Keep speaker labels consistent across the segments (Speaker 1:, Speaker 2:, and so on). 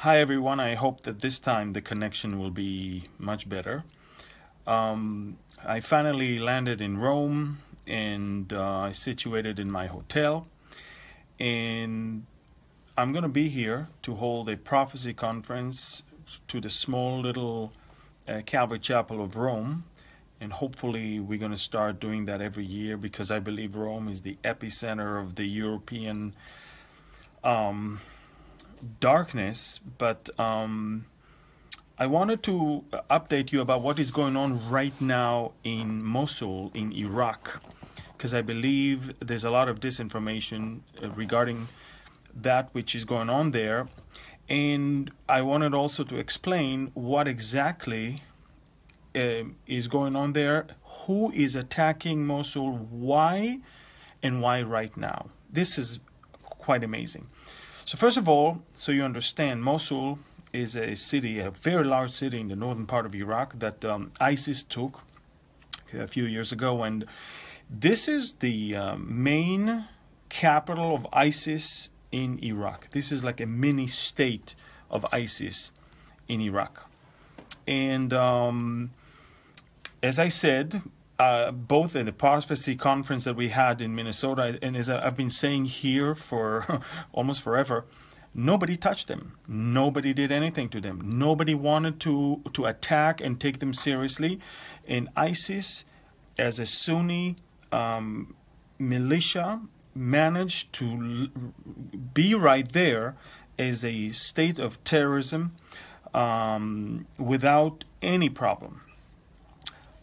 Speaker 1: Hi everyone, I hope that this time the connection will be much better. I finally landed in Rome and I situated in my hotel, and I'm going to be here to hold a prophecy conference to the small little Calvary Chapel of Rome, and hopefully we're going to start doing that every year because I believe Rome is the epicenter of the European darkness. But I wanted to update you about what is going on right now in Mosul in Iraq, because I believe there's a lot of disinformation regarding that which is going on there, and I wanted also to explain what exactly is going on there, who is attacking Mosul, why, and why right now. This is quite amazing. So first of all, so you understand, Mosul is a city, a very large city in the northern part of Iraq that ISIS took a few years ago, and this is the main capital of ISIS in Iraq. This is like a mini state of ISIS in Iraq. And as I said, both in the prophecy conference that we had in Minnesota, and as I've been saying here for almost forever, nobody touched them. Nobody did anything to them. Nobody wanted to attack and take them seriously. And ISIS, as a Sunni militia, managed to be right there as a state of terrorism without any problem.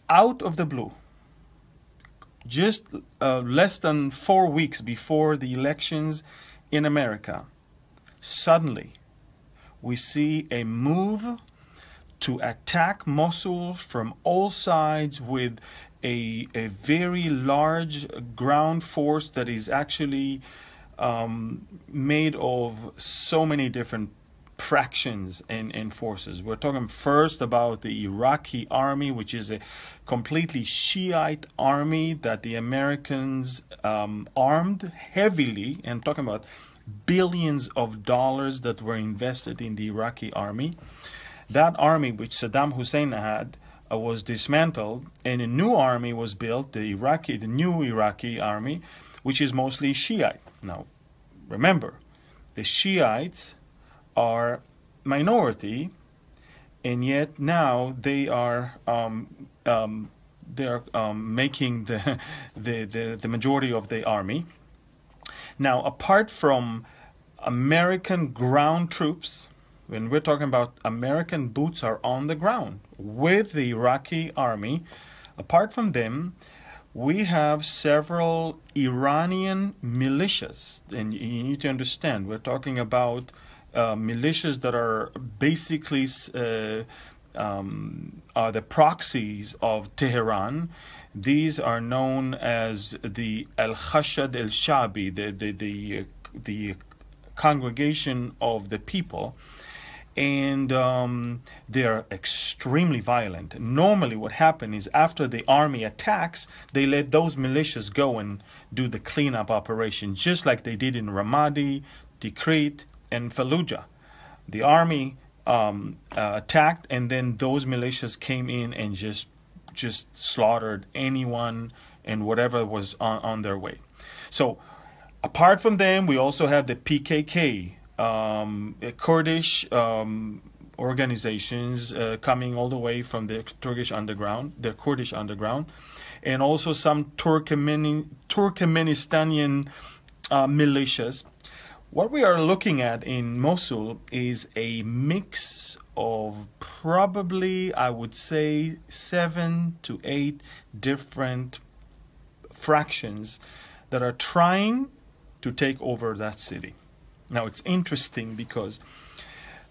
Speaker 1: Out of the blue, just less than 4 weeks before the elections in America, suddenly we see a move to attack Mosul from all sides with a very large ground force that is actually made of so many different fractions and forces. We're talking first about the Iraqi army, which is a completely Shiite army that the Americans armed heavily, and I'm talking about billions of dollars that were invested in the Iraqi army. That army, which Saddam Hussein had, was dismantled, and a new army was built, the new Iraqi army, which is mostly Shiite. Now, remember, the Shiites are minority, and yet now they are making the majority of the army. Now, apart from American ground troops, when we're talking about American boots are on the ground with the Iraqi army, apart from them, we have several Iranian militias. And you need to understand, we're talking about militias that are basically are the proxies of Tehran. These are known as the Al-Khashad al-Shabi, the congregation of the people, and they are extremely violent. Normally what happens is after the army attacks, they let those militias go and do the cleanup operation, just like they did in Ramadi, Tikrit, and Fallujah. The army attacked, and then those militias came in and just slaughtered anyone and whatever was on their way. So apart from them, we also have the PKK, Kurdish organizations coming all the way from the Kurdish underground, and also some Turkmenistanian militias. What we are looking at in Mosul is a mix of probably, I would say, 7 to 8 different fractions that are trying to take over that city. Now, it's interesting because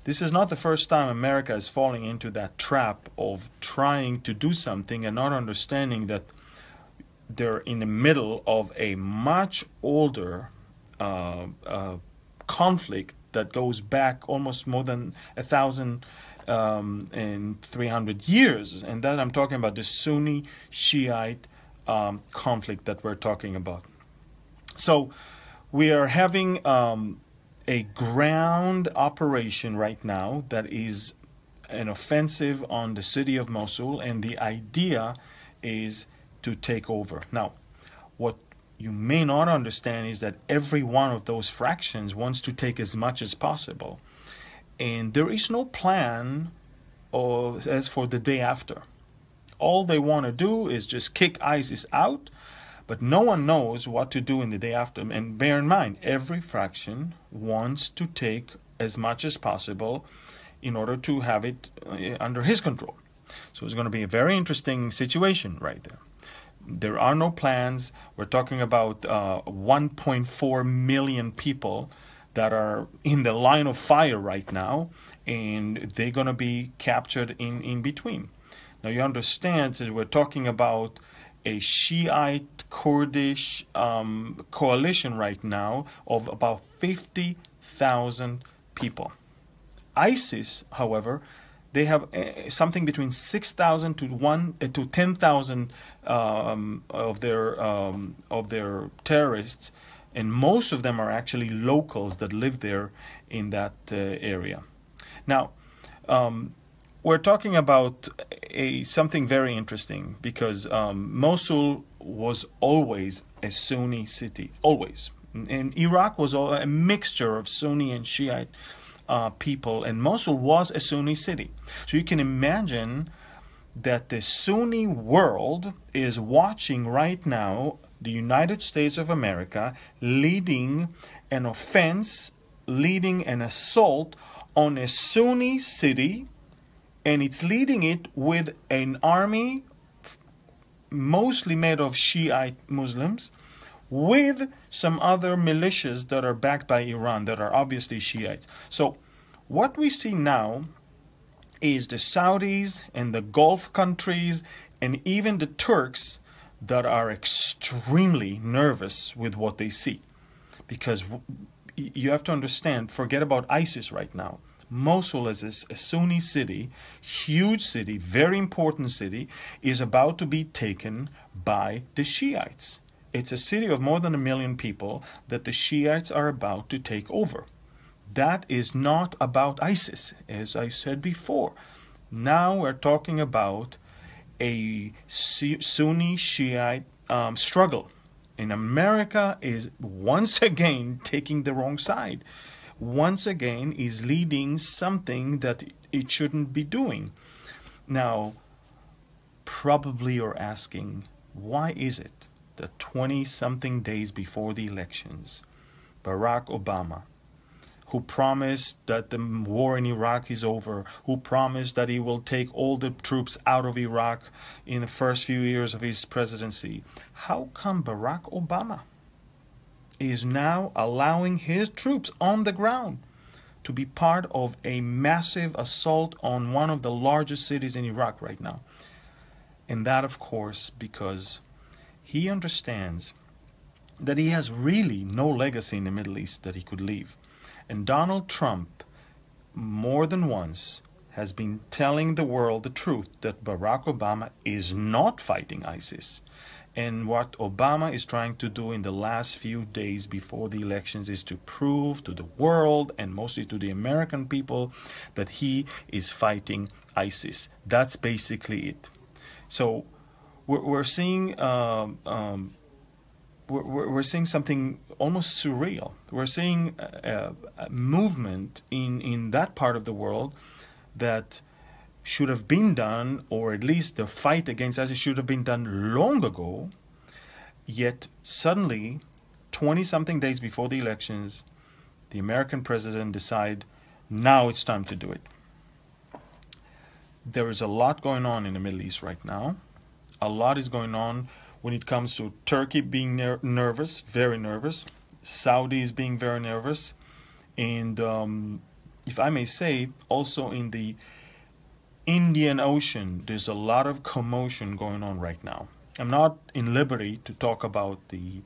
Speaker 1: this is not the first time America is falling into that trap of trying to do something and not understanding that they're in the middle of a much older conflict that goes back almost more than 1,300 years, and that I'm talking about the Sunni Shiite conflict that we're talking about. So we are having a ground operation right now that is an offensive on the city of Mosul, and the idea is to take over. Now, what you may not understand is that every one of those fractions wants to take as much as possible, and there is no plan as for the day after. All they want to do is just kick ISIS out, but no one knows what to do in the day after. And bear in mind, every fraction wants to take as much as possible in order to have it under his control. So it's going to be a very interesting situation right there. There are no plans. We're talking about 1.4 million people that are in the line of fire right now, and they're going to be captured in between. Now you understand that we're talking about a Shiite Kurdish coalition right now of about 50,000 people. ISIS, however, they have something between 6,000 to 10,000 of their terrorists, and most of them are actually locals that live there in that area. Now, we're talking about something very interesting, because Mosul was always a Sunni city, always. And Iraq was a mixture of Sunni and Shiite people, and Mosul was a Sunni city. So you can imagine that the Sunni world is watching right now the United States of America leading an offense, leading an assault on a Sunni city, and it's leading it with an army mostly made of Shiite Muslims, with some other militias that are backed by Iran that are obviously Shiites. So what we see now is the Saudis and the Gulf countries and even the Turks that are extremely nervous with what they see. Because you have to understand, forget about ISIS right now. Mosul is a Sunni city, huge city, very important city, is about to be taken by the Shiites. It's a city of more than 1 million people that the Shiites are about to take over. That is not about ISIS, as I said before. Now we're talking about a Sunni Shiite struggle. And America is once again taking the wrong side. Once again is leading something that it shouldn't be doing. Now, probably you're asking, why is it that 20-something days before the elections, Barack Obama, who promised that the war in Iraq is over, who promised that he will take all the troops out of Iraq in the first few years of his presidency, how come Barack Obama is now allowing his troops on the ground to be part of a massive assault on one of the largest cities in Iraq right now? And that, of course, because he understands that he has really no legacy in the Middle East that he could leave. And Donald Trump, more than once, has been telling the world the truth that Barack Obama is not fighting ISIS. And what Obama is trying to do in the last few days before the elections is to prove to the world, and mostly to the American people, that he is fighting ISIS. That's basically it. So we're seeing we're seeing something almost surreal. We're seeing a movement in that part of the world that should have been done, or at least the fight against ISIS should have been done long ago, yet suddenly, 20-something days before the elections, the American president decided, now it's time to do it. There is a lot going on in the Middle East right now. A lot is going on when it comes to Turkey being nervous, very nervous, Saudis being very nervous, and if I may say, also in the Indian Ocean, there's a lot of commotion going on right now. I'm not in liberty to talk about the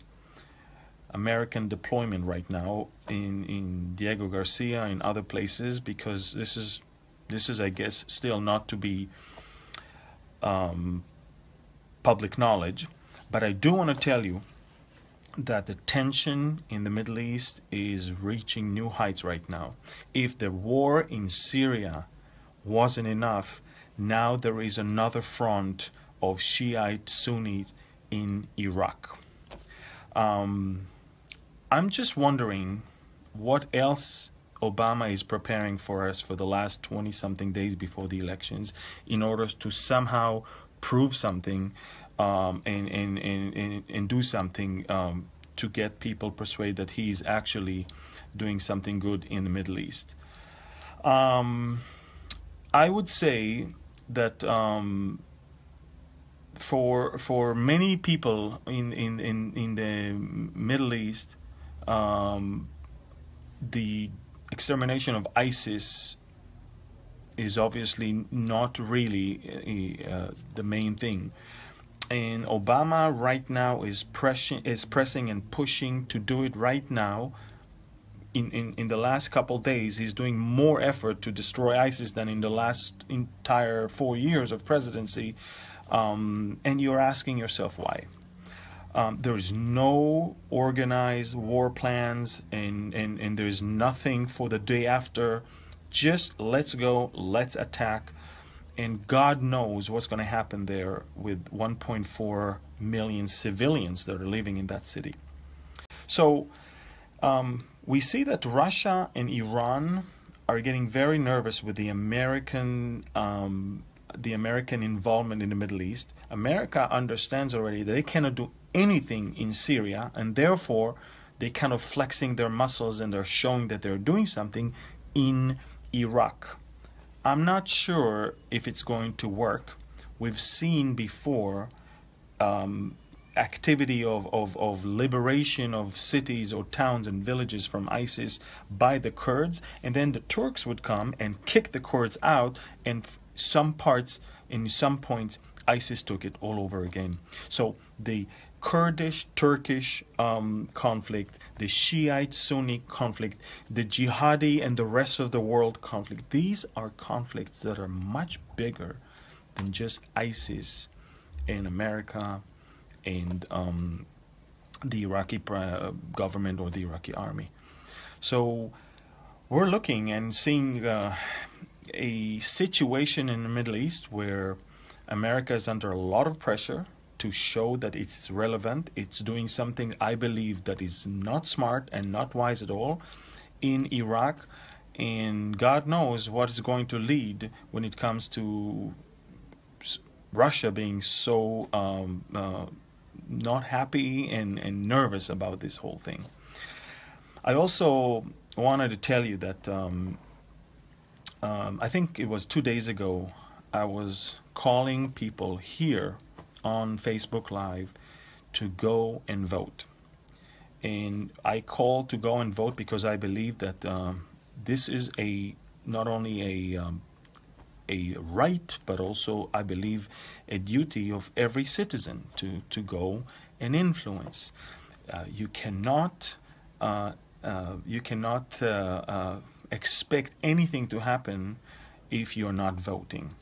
Speaker 1: American deployment right now in Diego Garcia and other places, because this is I guess still not to be public knowledge. But I do want to tell you that the tension in the Middle East is reaching new heights right now. If the war in Syria wasn't enough, now there is another front of Shiite Sunnis in Iraq. I'm just wondering what else Obama is preparing for us for the last 20-something days before the elections in order to somehow prove something and do something to get people persuaded that he is actually doing something good in the Middle East. I would say that for many people in the Middle East, the extermination of ISIS is obviously not really the main thing. And Obama right now is pressing and pushing to do it right now. In the last couple days, he's doing more effort to destroy ISIS than in the last entire 4 years of presidency. And you're asking yourself why. There is no organized war plans, and there's nothing for the day after. Just let's go, let's attack. And God knows what's going to happen there with 1.4 million civilians that are living in that city. So we see that Russia and Iran are getting very nervous with the American involvement in the Middle East. America understands already that they cannot do anything in Syria, and therefore they kind of flexing their muscles and they're showing that they're doing something in Iraq. I'm not sure if it's going to work. We've seen before activity of liberation of cities or towns and villages from ISIS by the Kurds, and then the Turks would come and kick the Kurds out, and some points ISIS took it all over again. So the Kurdish-Turkish conflict, the Shiite-Sunni conflict, the jihadi and the rest of the world conflict, these are conflicts that are much bigger than just ISIS in America and the Iraqi government or the Iraqi army. So we're looking and seeing a situation in the Middle East where America is under a lot of pressure to show that it's relevant. It's doing something, I believe, that is not smart and not wise at all in Iraq. And God knows what is going to lead when it comes to Russia being so not happy and nervous about this whole thing. I also wanted to tell you that I think it was 2 days ago, I was calling people here on Facebook Live to go and vote. And I called to go and vote because I believe that this is not only a right, but also I believe a duty of every citizen to go and influence. You cannot expect anything to happen if you're not voting.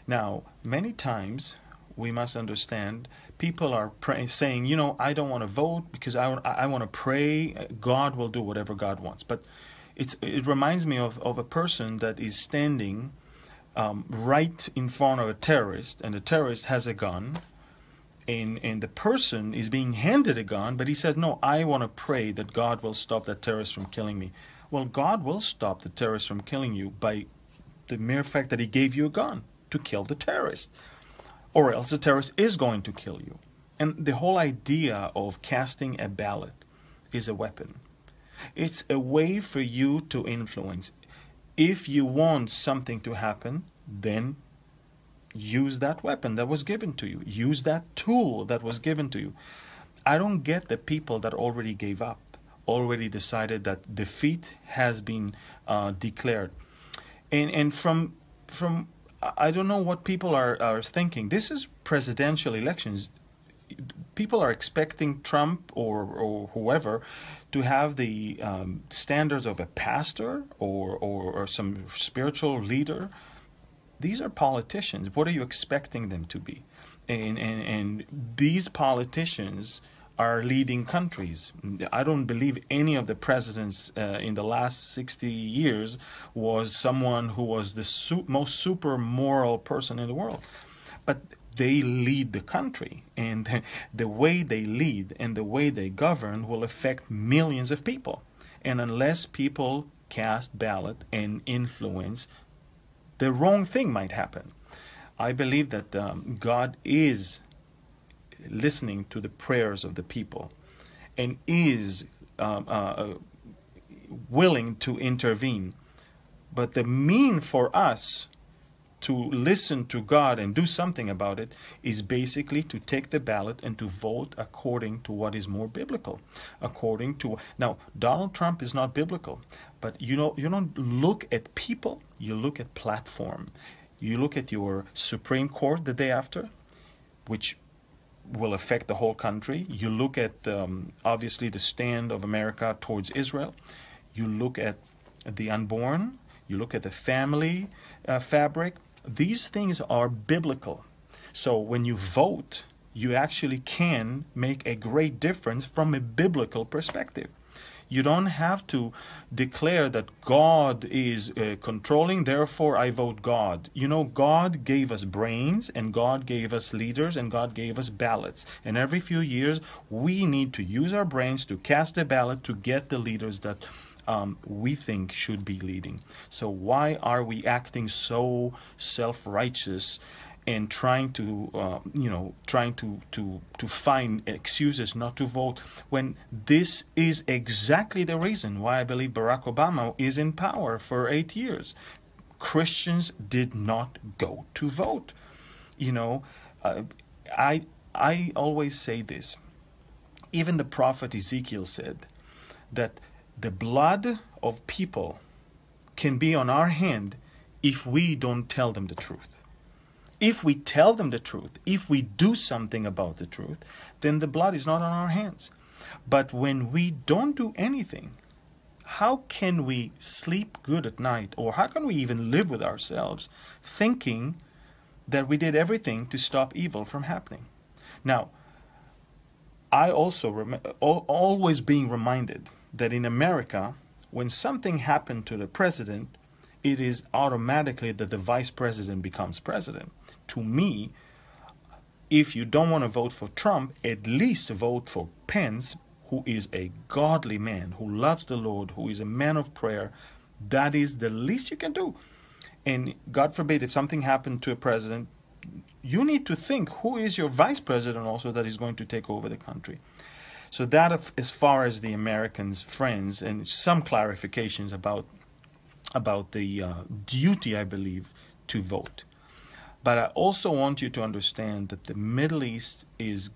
Speaker 1: Now, many times we must understand people are saying, you know, I don't want to vote because I want to pray. God will do whatever God wants. But it reminds me of a person that is standing right in front of a terrorist, and the terrorist has a gun, and the person is being handed a gun, but he says, no, I want to pray that God will stop that terrorist from killing me. Well, God will stop the terrorist from killing you by the mere fact that he gave you a gun to kill the terrorist, or else the terrorist is going to kill you. And the whole idea of casting a ballot is a weapon. It's a way for you to influence. If you want something to happen, then use that weapon that was given to you. Use that tool that was given to you. I don't get the people that already gave up, already decided that defeat has been declared. And from I don't know what people are thinking. This is presidential elections. People are expecting Trump or whoever to have the standards of a pastor or some spiritual leader. These are politicians. What are you expecting them to be? And these politicians are leading countries. I don't believe any of the presidents in the last 60 years was someone who was the most super moral person in the world. But they lead the country, and the way they lead and the way they govern will affect millions of people. And unless people cast ballot and influence, the wrong thing might happen. I believe that God is listening to the prayers of the people and is willing to intervene. But the mean for us to listen to God and do something about it is basically to take the ballot and to vote according to what is more biblical. According to, now, Donald Trump is not biblical, but you don't look at people, you look at platform. You look at your Supreme Court the day after, which will affect the whole country. You look at obviously the stand of America towards Israel. You look at the unborn. You look at the family fabric. These things are biblical. So when you vote, you actually can make a great difference from a biblical perspective. You don't have to declare that God is controlling, therefore I vote God. You know, God gave us brains, and God gave us leaders, and God gave us ballots. And every few years, we need to use our brains to cast a ballot to get the leaders that we think should be leading. So why are we acting so self-righteous and trying to find excuses not to vote, when this is exactly the reason why I believe Barack Obama is in power for 8 years. Christians did not go to vote. You know, I always say this. Even the prophet Ezekiel said that the blood of people can be on our hand if we don't tell them the truth. If we tell them the truth, if we do something about the truth, then the blood is not on our hands. But when we don't do anything, how can we sleep good at night, or how can we even live with ourselves thinking that we did everything to stop evil from happening? Now, I also always being reminded that in America, when something happened to the president, it is automatically that the vice president becomes president. To me, if you don't want to vote for Trump, at least vote for Pence, who is a godly man, who loves the Lord, who is a man of prayer. That is the least you can do. And God forbid, if something happened to a president, you need to think, who is your vice president also that is going to take over the country? So that, as far as the Americans' friends, and some clarifications about the duty, I believe, to vote. But I also want you to understand that the Middle East is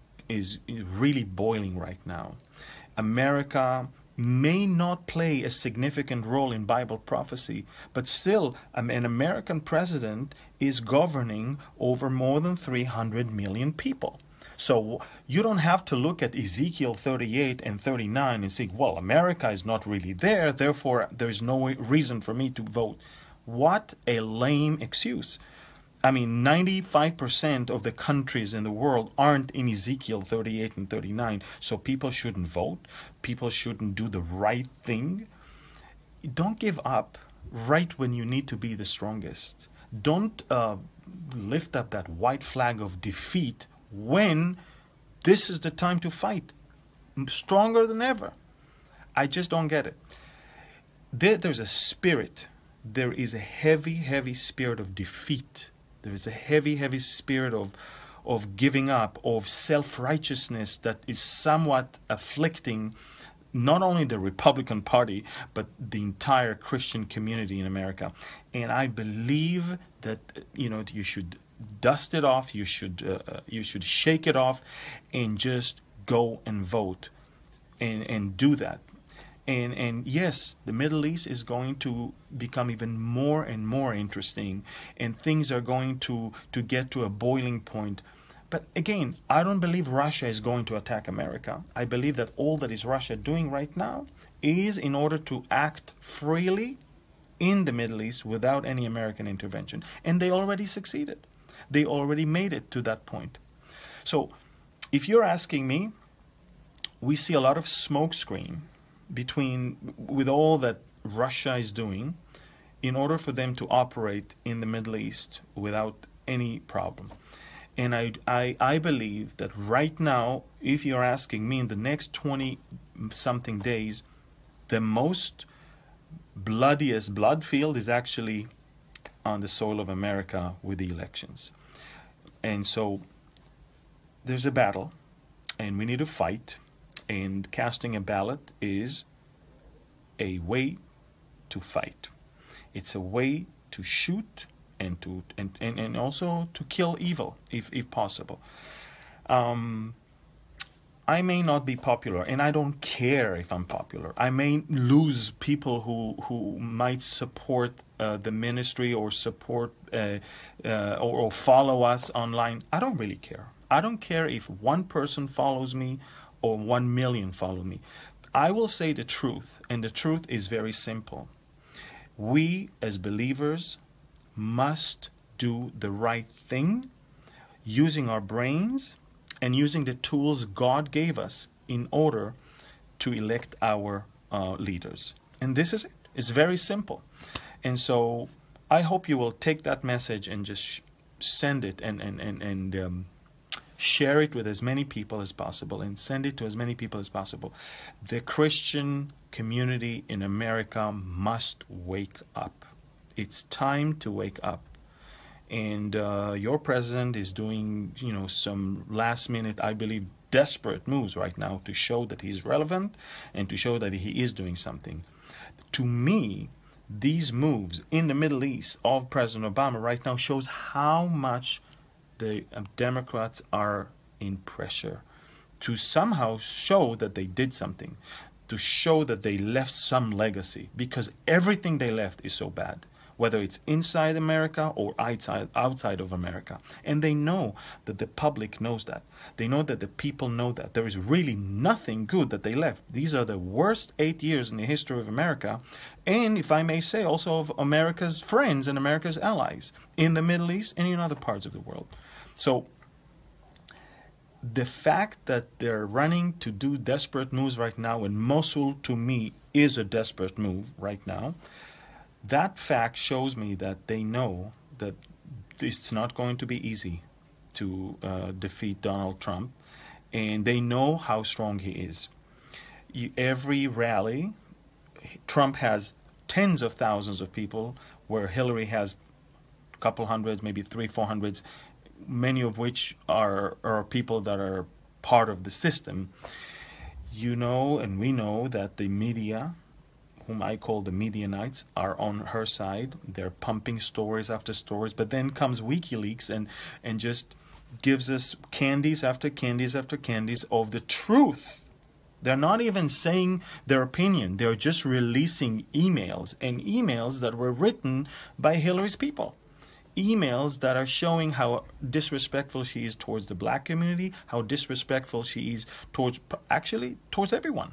Speaker 1: really boiling right now. America may not play a significant role in Bible prophecy, but still an American president is governing over more than 300 million people. So you don't have to look at Ezekiel 38 and 39 and say, well, America is not really there, therefore there is no reason for me to vote. What a lame excuse. I mean, 95% of the countries in the world aren't in Ezekiel 38 and 39, so people shouldn't vote. People shouldn't do the right thing. Don't give up right when you need to be the strongest. Don't lift up that white flag of defeat when this is the time to fight. Stronger than ever. I just don't get it. There's a spirit. There is a heavy, heavy spirit of defeat. There is a heavy, heavy spirit of giving up, of self-righteousness that is somewhat afflicting not only the Republican Party, but the entire Christian community in America. And I believe that, you should dust it off, you should shake it off, and just go and vote and do that. And yes, the Middle East is going to become even more and more interesting, and things are going to get to a boiling point. But again, I don't believe Russia is going to attack America. I believe that all that is Russia doing right now is in order to act freely in the Middle East without any American intervention. And they already succeeded. They already made it to that point. So if you're asking me, we see a lot of smokescreen with all that Russia is doing in order for them to operate in the Middle East without any problem. And I believe that right now, if you're asking me, in the next 20-something days, the most bloodiest blood field is actually on the soil of America with the elections. And so there's a battle, and we need to fight, and casting a ballot is a way to fight. It's a way to shoot and also to kill evil, if possible. I may not be popular, and I don't care if I'm popular. I may lose people who might support the ministry or support or follow us online. I don't really care. I don't care if one person follows me or 1 million follow me. I will say the truth, and the truth is very simple. We as believers must do the right thing using our brains and using the tools God gave us in order to elect our leaders. And this is it. It's very simple. And so I hope you will take that message and just send it and share it with as many people as possible, and send it to as many people as possible. The Christian community in America must wake up. It's time to wake up. And your president is doing, some last minute, I believe, desperate moves right now to show that he's relevant and to show that he is doing something. To me, these moves in the Middle East of President Obama right now shows how much the Democrats are in pressure to somehow show that they did something, to show that they left some legacy, because everything they left is so bad, whether it's inside America or outside of America. And they know that the public knows that. They know that the people know that. There is really nothing good that they left. These are the worst 8 years in the history of America, and if I may say, also of America's friends and America's allies in the Middle East and in other parts of the world. So the fact that they're running to do desperate moves right now, and Mosul to me is a desperate move right now, that fact shows me that they know that it's not going to be easy to defeat Donald Trump, and they know how strong he is. Every rally, Trump has tens of thousands of people, where Hillary has a couple hundred, maybe 300-400, many of which are people that are part of the system. And we know that the media, whom I call the Medianites, are on her side. They're pumping stories after stories, but then comes WikiLeaks and just gives us candies after candies after candies of the truth. They're not even saying their opinion. They're just releasing emails, and emails that were written by Hillary's people. Emails that are showing how disrespectful she is towards the black community, how disrespectful she is towards everyone.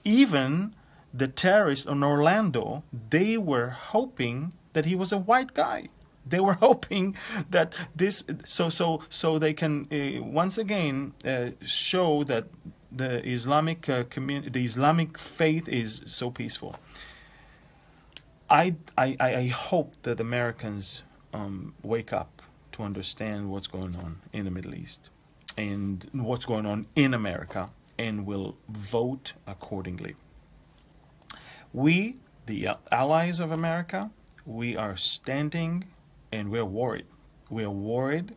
Speaker 1: Even the terrorists in Orlando, they were hoping that he was a white guy. They were hoping that this, so they can once again show that the Islamic community, the Islamic faith is so peaceful. I hope that Americans wake up to understand what's going on in the Middle East and what's going on in America, and will vote accordingly. We, the allies of America, we are standing and we're worried. We are worried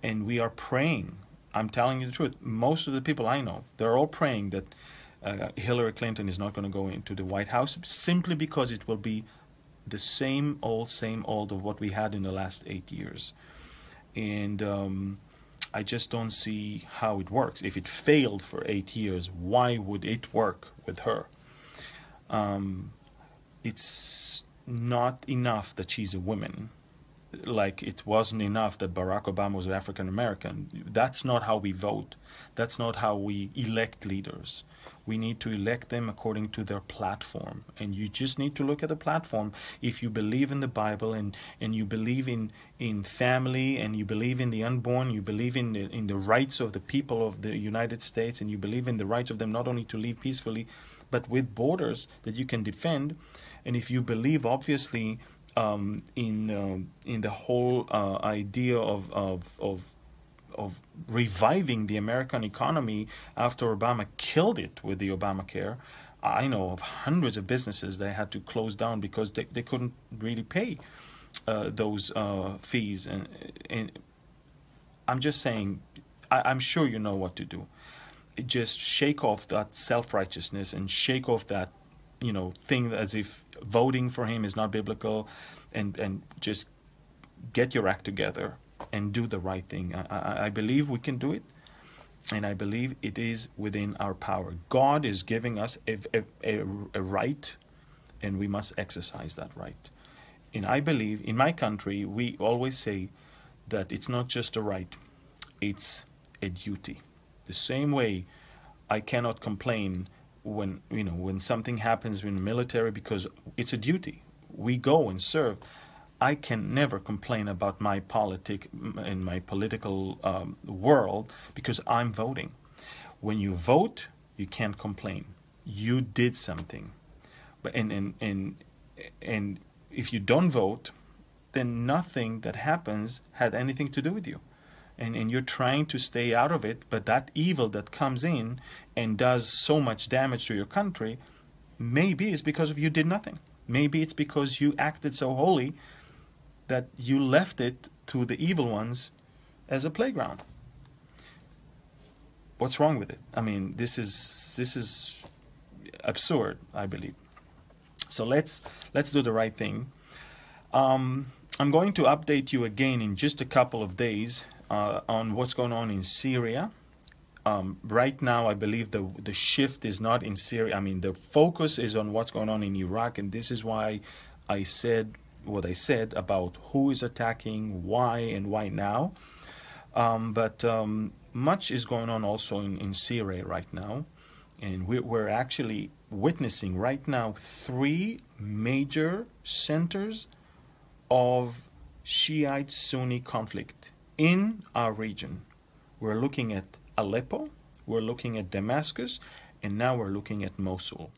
Speaker 1: and we are praying. I'm telling you the truth. Most of the people I know, they're all praying that Hillary Clinton is not going to go into the White House, simply because it will be the same old of what we had in the last 8 years. And I just don't see how it works. If it failed for 8 years, why would it work with her? It's not enough that she's a woman, like it wasn't enough that Barack Obama was African American. That's not how we vote. That's not how we elect leaders. We need to elect them according to their platform. And you just need to look at the platform. If you believe in the Bible and you believe in family, and you believe in the unborn, you believe in the rights of the people of the United States, and you believe in the right of them not only to live peacefully, but with borders that you can defend. And if you believe, obviously, in the whole idea of reviving the American economy after Obama killed it with the Obamacare. I know of hundreds of businesses that had to close down because they couldn't really pay those fees. And I'm just saying, I'm sure you know what to do. Just shake off that self-righteousness and shake off that, thing as if voting for him is not biblical, and just get your act together and do the right thing. I believe we can do it, and I believe it is within our power. God is giving us a right, and we must exercise that right. And I believe in my country, we always say that it's not just a right, it's a duty. The same way I cannot complain when something happens in the military, because it's a duty. We go and serve. I can never complain about my in my political world, because I'm voting. When you vote, you can't complain. You did something. But and if you don't vote, then nothing that happens had anything to do with you. And you're trying to stay out of it, but that evil that comes in and does so much damage to your country, maybe it's because of you did nothing. Maybe it's because you acted so holy that you left it to the evil ones as a playground. What's wrong with it? I mean, this is absurd, I believe. So let's do the right thing. I'm going to update you again in just a couple of days on what's going on in Syria. Right now, I believe the shift is not in Syria. I mean, the focus is on what's going on in Iraq, and this is why I said what I said about who is attacking, why, and why now. But much is going on also in Syria right now, and we're actually witnessing right now 3 major centers of Shiite-Sunni conflict in our region. We're looking at Aleppo, we're looking at Damascus, and now we're looking at Mosul.